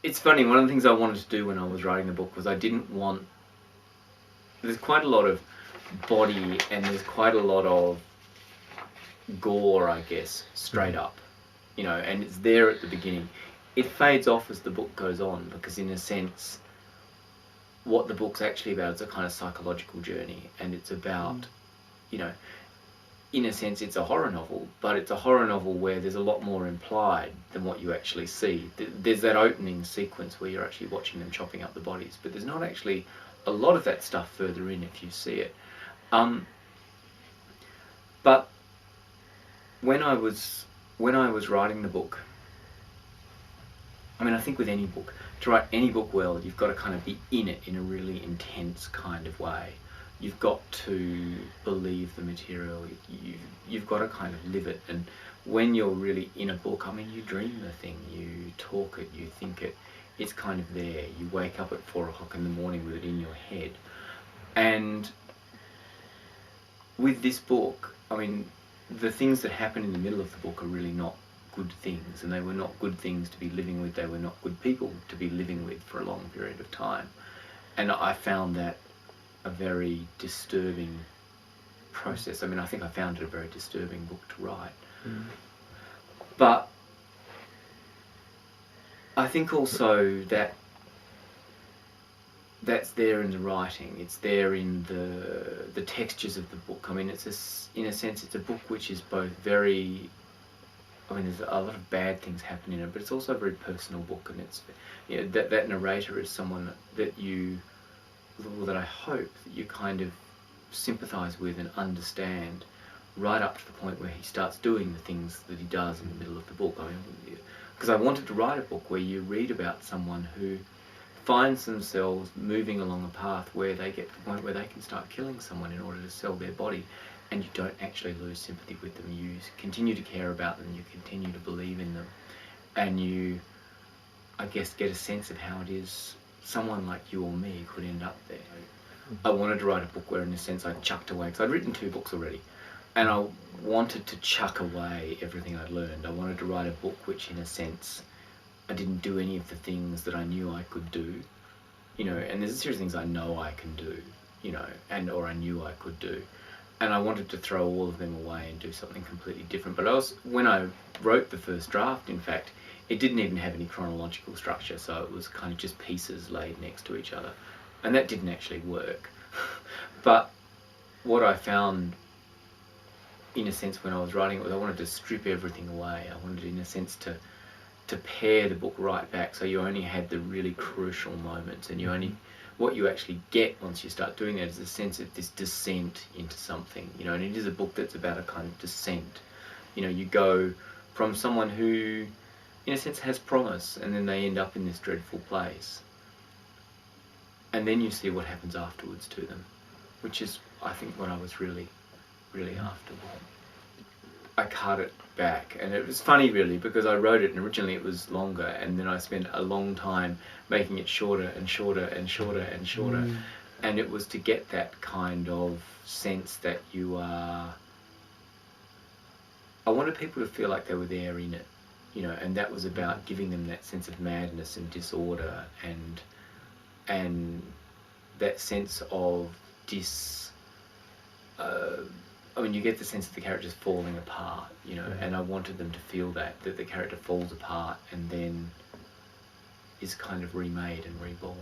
it's funny, one of the things I wanted to do when I was writing the book was I didn't want... There's quite a lot of body and there's quite a lot of gore, I guess, straight up, you know, and it's there at the beginning. It fades off as the book goes on because, in a sense, what the book's actually about is a kind of psychological journey, and it's about, you know, in a sense, it's a horror novel, but it's a horror novel where there's a lot more implied than what you actually see. There's that opening sequence where you're actually watching them chopping up the bodies, but there's not actually a lot of that stuff further in if you see it. But when I was writing the book, I mean, I think with any book, to write any book well, you've got to kind of be in it in a really intense kind of way. You've got to believe the material. You've got to kind of live it. And when you're really in a book, I mean, you dream the thing, you talk it, you think it. It's kind of there. You wake up at 4 o'clock in the morning with it in your head. And with this book, I mean, the things that happen in the middle of the book are really not good things, and they were not good things to be living with. They were not good people to be living with for a long period of time. And I found that a very disturbing process. I mean, I think I found it a very disturbing book to write. But I think also that that's there in the writing. It's there in the textures of the book. I mean, in a sense, it's a book which is both very... I mean, there's a lot of bad things happen in it, but it's also a very personal book, and it's, you know, that narrator is someone that I hope that you kind of sympathise with and understand right up to the point where he starts doing the things that he does in the middle of the book. I mean, because I wanted to write a book where you read about someone who finds themselves moving along a path where they get to the point where they can start killing someone in order to sell their body, and you don't actually lose sympathy with them. You continue to care about them, you continue to believe in them, and you, I guess, get a sense of how it is someone like you or me could end up there. I wanted to write a book where, in a sense, I chucked away, because I'd written 2 books already, and I wanted to chuck away everything I'd learned. I wanted to write a book which, in a sense, I didn't do any of the things that I knew I could do, you know, and there's a series of things I know I can do, you know, or I knew I could do. And I wanted to throw all of them away and do something completely different. But when I wrote the first draft, in fact, it didn't even have any chronological structure, so it was kind of just pieces laid next to each other. And that didn't actually work. But what I found, in a sense, when I was writing it, was I wanted to strip everything away. I wanted, in a sense, to pare the book right back, so you only had the really crucial moments, and you only... What you actually get once you start doing that is a sense of this descent into something, you know, and it is a book that's about a kind of descent. You know, you go from someone who, in a sense, has promise, and then they end up in this dreadful place. And then you see what happens afterwards to them, which is, I think, what I was really, really after. I cut it back, and it was funny, really, because I wrote it and originally it was longer, and then I spent a long time making it shorter and shorter and shorter and shorter. And it was to get that kind of sense that you are... I wanted people to feel like they were there in it, you know, and that was about giving them that sense of madness and disorder, and that sense of I mean, you get the sense of the characters falling apart, you know, and I wanted them to feel that the character falls apart and then is kind of remade and reborn.